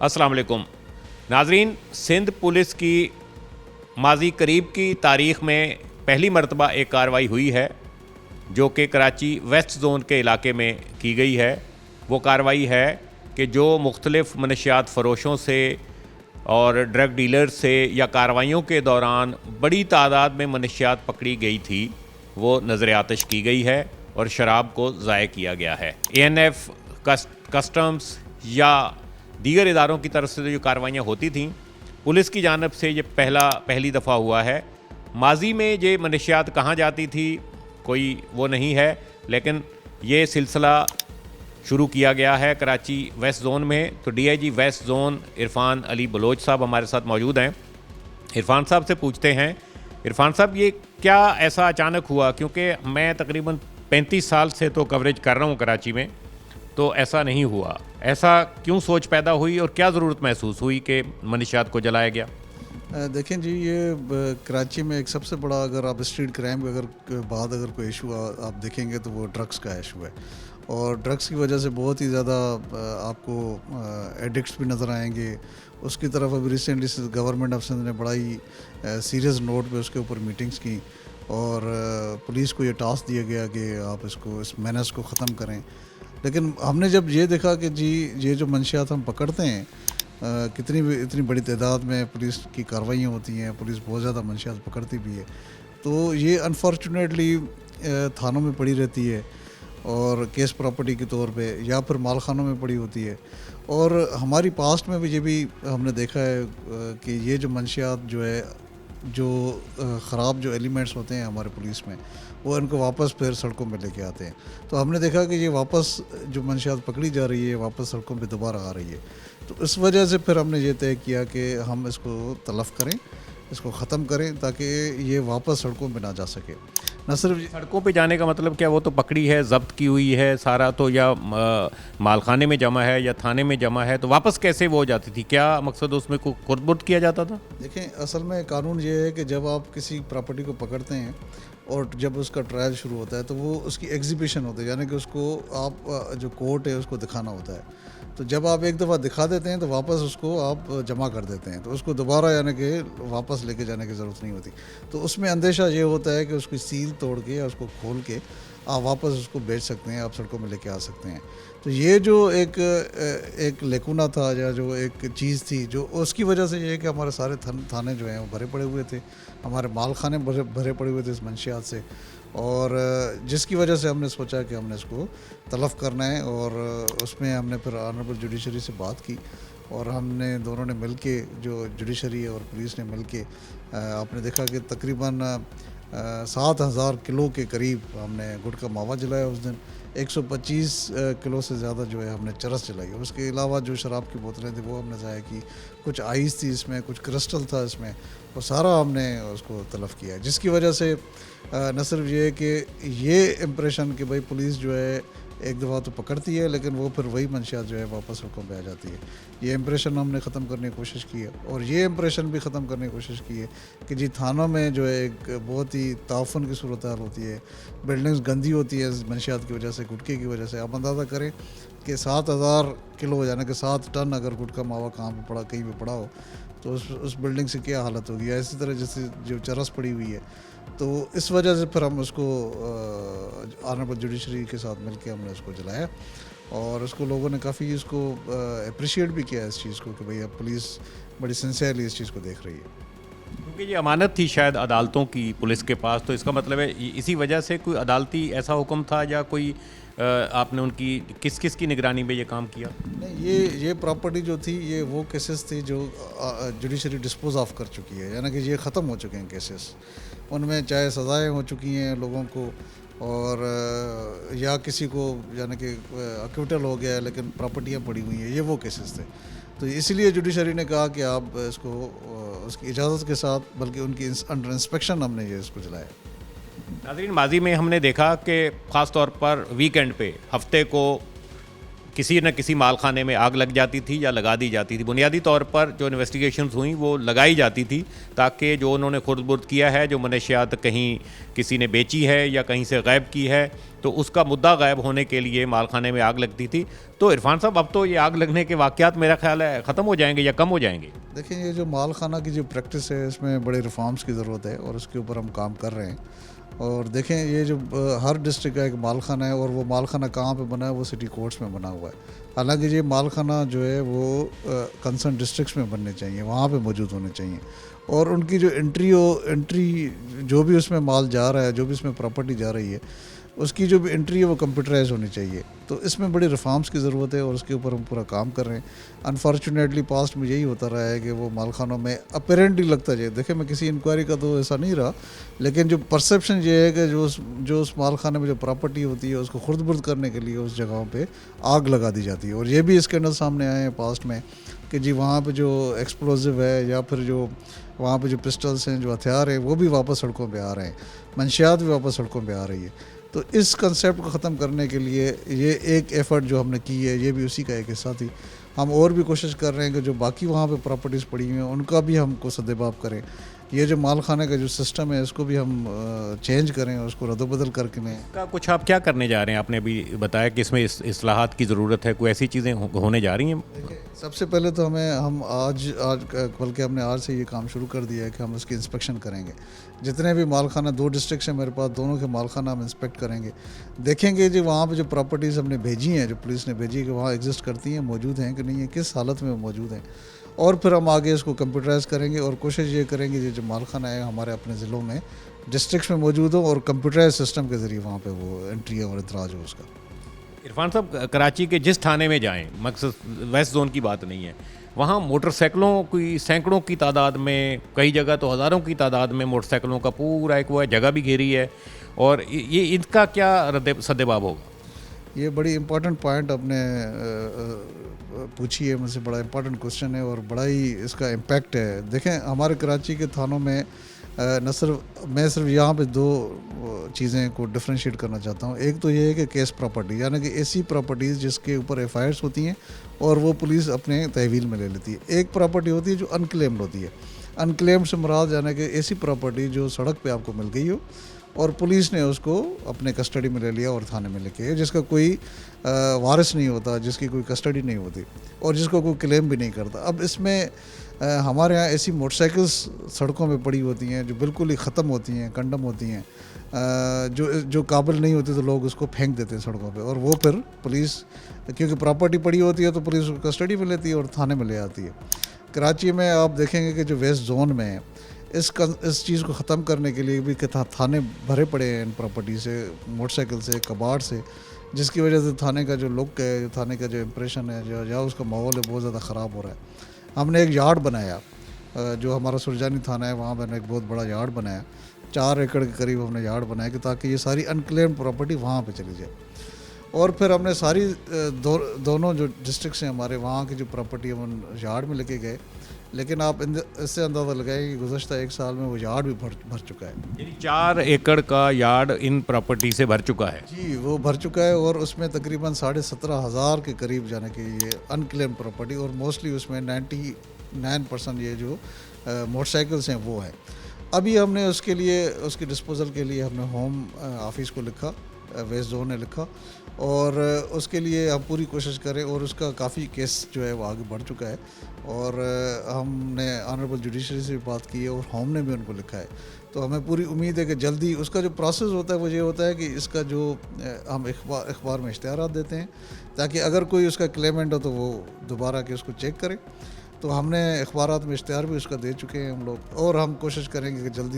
السلام علیکم ناظرین، سندھ پولیس کی ماضی قریب کی تاریخ میں پہلی مرتبہ ایک کارروائی ہوئی ہے جو کہ کراچی ویسٹ زون کے علاقے میں کی گئی ہے۔ وہ کارروائی ہے کہ جو مختلف منشیات فروشوں سے اور ڈرگ ڈیلر سے یا کارروائیوں کے دوران بڑی تعداد میں منشیات پکڑی گئی تھی، وہ نظر آتش کی گئی ہے اور شراب کو ضائع کیا گیا ہے۔ ANF، کسٹمز یا دیگر اداروں کی طرف سے جو کارروائیاں ہوتی تھیں، پولیس کی جانب سے یہ پہلی دفعہ ہوا ہے۔ ماضی میں یہ منشیات کہاں جاتی تھی کوئی وہ نہیں ہے، لیکن یہ سلسلہ شروع کیا گیا ہے کراچی ویسٹ زون میں۔ تو DIG ویسٹ زون عرفان علی بلوچ صاحب ہمارے ساتھ موجود ہیں۔ عرفان صاحب سے پوچھتے ہیں، عرفان صاحب یہ کیا ایسا اچانک ہوا؟ کیونکہ میں تقریباً 35 سال سے تو کوریج کر رہا ہوں کراچی میں، تو ایسا نہیں ہوا۔ ایسا کیوں سوچ پیدا ہوئی اور کیا ضرورت محسوس ہوئی کہ منشیات کو جلایا گیا؟ دیکھیں جی، یہ کراچی میں ایک سب سے بڑا، اگر آپ اسٹریٹ کرائم اگر کوئی ایشو آپ دیکھیں گے تو وہ ڈرگس کا ایشو ہے، اور ڈرگس کی وجہ سے بہت ہی زیادہ آپ کو ایڈکٹس بھی نظر آئیں گے۔ اس کی طرف ابھی ریسنٹلی گورنمنٹ آف سندھ نے بڑا ہی سیریس نوٹ پہ اس کے اوپر میٹنگز کی، اور پولیس کو یہ ٹاسک دیا گیا کہ آپ اس مینس کو ختم کریں۔ لیکن ہم نے جب یہ دیکھا کہ جی یہ جو منشیات ہم پکڑتے ہیں، اتنی بڑی تعداد میں پولیس کی کارروائیاں ہوتی ہیں، پولیس بہت زیادہ منشیات پکڑتی بھی ہے، تو یہ انفارچونیٹلی تھانوں میں پڑی رہتی ہے اور کیس پراپرٹی کے طور پہ، یا پھر مال خانوں میں پڑی ہوتی ہے۔ اور ہماری پاسٹ میں بھی یہ بھی ہم نے دیکھا ہے کہ یہ جو منشیات جو ہے، جو خراب جو ایلیمنٹس ہوتے ہیں ہمارے پولیس میں، وہ ان کو واپس پھر سڑکوں پہ لے کے آتے ہیں۔ تو ہم نے دیکھا کہ یہ واپس جو منشیات پکڑی جا رہی ہے، واپس سڑکوں پہ دوبارہ آ رہی ہے۔ تو اس وجہ سے پھر ہم نے یہ طے کیا کہ ہم اس کو تلف کریں، اس کو ختم کریں، تاکہ یہ واپس سڑکوں پہ نہ جا سکے۔ نہ صرف سڑکوں پہ جانے کا مطلب کیا؟ وہ تو پکڑی ہے، ضبط کی ہوئی ہے سارا، تو یا مالخانے میں جمع ہے یا تھانے میں جمع ہے، تو واپس کیسے وہ ہو جاتی تھی؟ کیا مقصد اس میں کوئی خرد کیا جاتا تھا؟ دیکھیں، اصل میں قانون یہ ہے کہ جب آپ کسی پراپرٹی کو پکڑتے ہیں اور جب اس کا ٹرائل شروع ہوتا ہے تو وہ اس کی ایگزیبیشن ہوتی ہے، یعنی کہ اس کو آپ جو کورٹ ہے اس کو دکھانا ہوتا ہے۔ تو جب آپ ایک دفعہ دکھا دیتے ہیں تو واپس اس کو آپ جمع کر دیتے ہیں، تو اس کو دوبارہ یعنی کہ واپس لے کے جانے کی ضرورت نہیں ہوتی۔ تو اس میں اندیشہ یہ ہوتا ہے کہ اس کی سیل توڑ کے یا اس کو کھول کے آپ واپس اس کو بیچ سکتے ہیں، آپ سڑکوں میں لے کے آ سکتے ہیں۔ تو یہ جو ایک لیکونا تھا، یا جو ایک چیز تھی، جو اس کی وجہ سے یہ ہے کہ ہمارے سارے تھانے جو ہیں وہ بھرے پڑے ہوئے تھے، ہمارے مال خانے بھرے پڑے ہوئے تھے اس منشیات سے، اور جس کی وجہ سے ہم نے سوچا کہ ہم نے اس کو تلف کرنا ہے۔ اور اس میں ہم نے پھر آنریبل جوڈیشری سے بات کی، اور ہم نے دونوں نے مل کے، جو جوڈیشری اور پولیس نے مل کے، آپ نے دیکھا کہ تقریباً 7,000 کلو کے قریب ہم نے گٹکا ماوا جلایا اس دن۔ 125 کلو سے زیادہ جو ہے ہم نے چرس جلائی، اور اس کے علاوہ جو شراب کی بوتلیں تھیں وہ ہم نے ضائع کی، کچھ آئس تھی اس میں، کچھ کرسٹل تھا اس میں، وہ سارا ہم نے اس کو تلف کیا، جس کی وجہ سے نہ صرف یہ ہے کہ یہ امپریشن کہ بھائی پولیس جو ہے ایک دفعہ تو پکڑتی ہے، لیکن وہ پھر وہی منشیات جو ہے واپس سڑکوں پہ آ جاتی ہے، یہ امپریشن ہم نے ختم کرنے کی کوشش کی ہے۔ اور یہ امپریشن بھی ختم کرنے کی کوشش کی ہے کہ جی تھانوں میں جو ہے ایک بہت ہی تعفن کی صورتحال ہوتی ہے، بلڈنگز گندی ہوتی ہے اس منشیات کی وجہ سے، گٹکے کی وجہ سے۔ آپ اندازہ کریں کہ 7,000 کلو یعنی کہ 7 ٹن اگر گٹکا ماوا کہیں پہ پڑا ہو تو اس بلڈنگ سے کیا حالت ہوگی، اسی طرح جیسے جو چرس پڑی ہوئی ہے۔ تو اس وجہ سے پھر ہم اس کو آنریبل جوڈیشری کے ساتھ مل کے ہم نے اس کو جلایا، اور اس کو لوگوں نے کافی اس کو اپریشیٹ بھی کیا اس چیز کو کہ بھئی اب پولیس بڑی سنسیئرلی اس چیز کو دیکھ رہی ہے، کیونکہ یہ امانت تھی شاید عدالتوں کی پولیس کے پاس، تو اس کا مطلب ہے اسی وجہ سے کوئی عدالتی ایسا حکم تھا، یا کوئی آپ نے ان کی کس کی نگرانی میں یہ کام کیا؟ نہیں، یہ پراپرٹی جو تھی یہ وہ کیسز تھی جو جوڈیشری ڈسپوز آف کر چکی ہے، یعنی کہ یہ ختم ہو چکے ہیں کیسز، ان میں چاہے سزائیں ہو چکی ہیں لوگوں کو، اور یا کسی کو یعنی کہ اکوٹل ہو گیا ہے لیکن پراپرٹیاں پڑی ہوئی ہیں، یہ وہ کیسز تھے۔ تو اسی لیے جوڈیشری نے کہا کہ آپ اس کو اس کی اجازت کے ساتھ، بلکہ ان کی انڈر انسپیکشن ہم نے یہ اس کو جلایا۔ ناظرین، ماضی میں ہم نے دیکھا کہ خاص طور پر ویکینڈ پہ، ہفتے کسی نہ کسی مال خانے میں آگ لگ جاتی تھی یا لگا دی جاتی تھی. بنیادی طور پر جو انویسٹیگیشنز ہوئیں وہ لگائی جاتی تھی تاکہ جو انہوں نے خرد برد کیا ہے, جو منشیات کہیں کسی نے بیچی ہے یا کہیں سے غائب کی ہے, تو اس کا مدعا غائب ہونے کے لیے مال خانے میں آگ لگتی تھی. تو عرفان صاحب, اب تو یہ آگ لگنے کے واقعات میرا خیال ہے ختم ہو جائیں گے یا کم ہو جائیں گے. دیکھیں, یہ جو مال خانہ کی جو پریکٹس ہے اس میں بڑے ریفارمز کی ضرورت ہے اور اس کے اوپر ہم کام کر رہے ہیں. اور دیکھیں, یہ جو ہر ڈسٹرکٹ کا ایک مال خانہ ہے اور وہ مال خانہ کہاں پہ بنا ہے, وہ سٹی کورٹس میں بنا ہوا ہے. حالانکہ یہ مال خانہ جو ہے وہ کنسرن ڈسٹرکٹس میں بننے چاہیے, وہاں پہ موجود ہونے چاہیے. اور ان کی جو انٹری جو بھی اس میں مال جا رہا ہے, جو بھی اس میں پراپرٹی جا رہی ہے, اس کی جو بھی انٹری ہے وہ کمپیوٹرائز ہونی چاہیے. تو اس میں بڑی ریفارمز کی ضرورت ہے اور اس کے اوپر ہم پورا کام کر رہے ہیں. انفارچونیٹلی پاسٹ میں یہی ہوتا رہا ہے کہ وہ مال خانوں میں اپیرنٹلی لگتا جائے. دیکھیں, میں کسی انکوائری کا تو ایسا نہیں رہا, لیکن جو پرسیپشن یہ ہے کہ جو اس مال خانے میں جو پراپرٹی ہوتی ہے اس کو خرد برد کرنے کے لیے اس جگہوں پہ آگ لگا دی جاتی ہے. اور یہ بھی اسکینڈل سامنے آئے ہیں پاسٹ میں کہ جی وہاں پہ جو ایکسپلوزو ہے یا پھر جو وہاں پہ جو پسٹلس ہیں, جو ہتھیار ہیں, وہ بھی واپس سڑکوں پہ آ رہے ہیں, منشیات بھی واپس سڑکوں پہ آ رہی ہے. تو اس کنسیپٹ کو ختم کرنے کے لیے یہ ایک ایفرٹ جو ہم نے کی ہے, یہ بھی اسی کا ایک حصہ تھی. ہم اور بھی کوشش کر رہے ہیں کہ جو باقی وہاں پہ پراپرٹیز پڑی ہوئی ہیں ان کا بھی ہم کو سدباب کریں. یہ جو مال خانے کا جو سسٹم ہے اس کو بھی ہم چینج کریں, اس کو رد و بدل کر کے. کچھ آپ کیا کرنے جا رہے ہیں؟ آپ نے ابھی بتایا کہ اس میں اصلاحات کی ضرورت ہے. کوئی ایسی چیزیں ہونے جا رہی ہیں؟ سب سے پہلے تو ہم آج بلکہ ہم نے آج سے یہ کام شروع کر دیا ہے کہ ہم اس کی انسپیکشن کریں گے. جتنے بھی مال خانہ, 2 ڈسٹرکٹس ہیں میرے پاس, دونوں کے مال خانہ ہم انسپیکٹ کریں گے, دیکھیں گے جی وہاں پہ جو پراپرٹیز ہم نے بھیجی ہیں, جو پولیس نے بھیجی کہ وہاں ایگزسٹ کرتی ہیں, موجود ہیں کہ نہیں ہیں, کس حالت میں وہ موجود ہیں. اور پھر ہم آگے اس کو کمپیوٹرائز کریں گے اور کوشش یہ کریں گے جو مال خانہ ہے ہمارے اپنے ضلعوں میں, ڈسٹرکٹس میں موجود ہوں اور کمپیوٹرائز سسٹم کے ذریعے وہاں پہ وہ انٹری اور اندراج ہو اس کا. عرفان صاحب, کراچی کے جس تھانے میں جائیں, مقصد ویسٹ زون کی بات نہیں ہے, وہاں موٹر سائیکلوں کی سینکڑوں کی تعداد میں, کئی جگہ تو ہزاروں کی تعداد میں موٹر سائیکلوں کا پورا ایک وہ جگہ بھی گھیری ہے. اور یہ ان کا کیا سدباب ہوگا؟ یہ بڑی امپورٹنٹ پوائنٹ آپ نے پوچھی ہے مجھ سے, بڑا امپورٹنٹ کوشچن ہے اور بڑا ہی اس کا امپیکٹ ہے. دیکھیں, ہمارے کراچی کے تھانوں میں میں صرف یہاں پہ 2 چیزیں کو ڈفرینشیٹ کرنا چاہتا ہوں. ایک تو یہ ہے کہ کیس پراپرٹی, یعنی کہ ایسی پراپرٹیز جس کے اوپر ایف آئی آرس ہوتی ہیں اور وہ پولیس اپنے تحویل میں لے لیتی ہے. ایک پراپرٹی ہوتی ہے جو انکلیمڈ ہوتی ہے. انکلیمڈ سے مراد یعنی کہ ایسی پراپرٹی جو سڑک پہ آپ کو مل گئی ہو اور پولیس نے اس کو اپنے کسٹڈی میں لے لیا اور تھانے میں لے کے, جس کا کوئی وارث نہیں ہوتا, جس کی کوئی کسٹڈی نہیں ہوتی اور جس کو کوئی کلیم بھی نہیں کرتا. اب اس میں ہمارے یہاں ایسی موٹر سائیکلس سڑکوں پہ پڑی ہوتی ہیں جو بالکل ہی ختم ہوتی ہیں, کنڈم ہوتی ہیں, جو قابل نہیں ہوتی, تو لوگ اس کو پھینک دیتے ہیں سڑکوں پہ. اور وہ پھر پولیس, کیونکہ پراپرٹی پڑی ہوتی ہے تو پولیس اس کو کسٹڈی میں لیتی ہے اور تھانے میں لے آتی ہے. کراچی میں آپ دیکھیں گے کہ جو ویسٹ زون میں ہے, اس چیز کو ختم کرنے کے لیے بھی کہ تھانے بھرے پڑے ہیں ان پراپرٹی سے, موٹر سائیکل سے, کباڑ سے, جس کی وجہ سے تھانے کا جو لک ہے, تھانے کا جو امپریشن ہے, جو اس کا ماحول ہے, بہت زیادہ خراب ہو رہا ہے. ہم نے ایک یارڈ بنایا, جو ہمارا سرجانی تھانہ ہے وہاں میں نے ایک بہت بڑا یارڈ بنایا, 4 ایکڑ کے قریب ہم نے یارڈ بنایا کہ تاکہ یہ ساری انکلیمڈ پراپرٹی وہاں پہ چلی جائے. اور پھر ہم نے ساری دونوں جو ڈسٹرکٹس ہیں ہمارے, وہاں کی جو پراپرٹی ہم یارڈ میں لے کے گئے. لیکن آپ اس سے اندازہ لگائیں کہ گزشتہ 1 سال میں وہ یارڈ بھی بھر چکا ہے. یعنی 4 ایکڑ کا یارڈ ان پراپرٹی سے بھر چکا ہے؟ جی, وہ بھر چکا ہے. اور اس میں تقریباً 17,500 کے قریب جانے کہ یہ انکلیم پراپرٹی, اور موسٹلی اس میں 99% یہ جو موٹر سائیکلس ہیں وہ ہیں. ابھی ہم نے اس کے لیے, اس کی ڈسپوزل کے لیے ہم نے ہوم آفس کو لکھا, ویسٹ زون نے لکھا, اور اس کے لیے ہم پوری کوشش کریں. اور اس کا کافی کیس جو ہے وہ آگے بڑھ چکا ہے, اور ہم نے آنریبل جوڈیشری سے بھی بات کی ہے اور ہوم نے بھی ان کو لکھا ہے. تو ہمیں پوری امید ہے کہ جلدی اس کا جو پروسیس ہوتا ہے وہ یہ ہوتا ہے کہ اس کا جو ہم اخبار میں اشتہارات دیتے ہیں تاکہ اگر کوئی اس کا کلیمنٹ ہو تو وہ دوبارہ کہ اس کو چیک کرے. تو ہم نے اخبارات میں اشتہار بھی اس کا دے چکے ہیں ہم لوگ, اور ہم کوشش کریں گے کہ جلد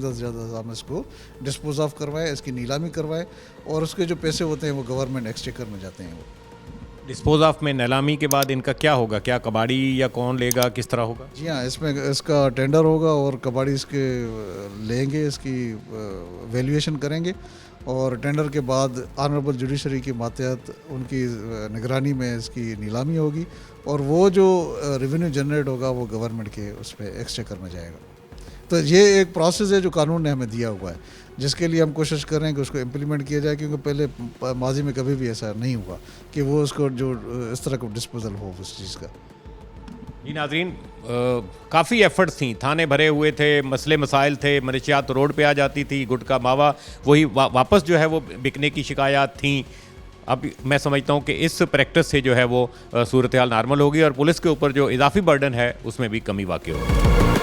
از جلد ہم اس کو ڈسپوز آف کروائیں, اس کی نیلامی کروائیں, اور اس کے جو پیسے ہوتے ہیں وہ گورنمنٹ ایکسچیکر میں جاتے ہیں. وہ ڈسپوز آف میں نیلامی کے بعد ان کا کیا ہوگا؟ کیا کباڑی یا کون لے گا, کس طرح ہوگا؟ جی ہاں, اس میں اس کا ٹینڈر ہوگا اور کباڑی اس کے لیں گے, اس کی ویلیویشن کریں گے, اور ٹینڈر کے بعد آنریبل جوڈیشری کی ماتحت ان کی نگرانی میں اس کی نیلامی ہوگی, اور وہ جو ریونیو جنریٹ ہوگا وہ گورنمنٹ کے اس پہ ایکسچیکر میں جائے گا. تو یہ ایک پروسیس ہے جو قانون نے ہمیں دیا ہوا ہے. جس کے لیے ہم کوشش کر رہے ہیں کہ اس کو امپلیمنٹ کیا جائے، کیونکہ پہلے ماضی میں کبھی بھی ایسا نہیں ہوا کہ وہ اس کو جو اس طرح کو ڈسپوزل ہو اس چیز کا۔ جی ناظرین، کافی ایفرٹس تھیں، تھانے بھرے ہوئے تھے، مسئلے مسائل تھے، منشیات روڈ پہ آ جاتی تھی، گٹکا ماوا وہی واپس جو ہے وہ بکنے کی شکایات تھیں۔ اب میں سمجھتا ہوں کہ اس پریکٹس سے جو ہے وہ صورتحال نارمل ہوگی اور پولیس کے اوپر جو اضافی برڈن ہے اس میں بھی کمی واقع ہوگی۔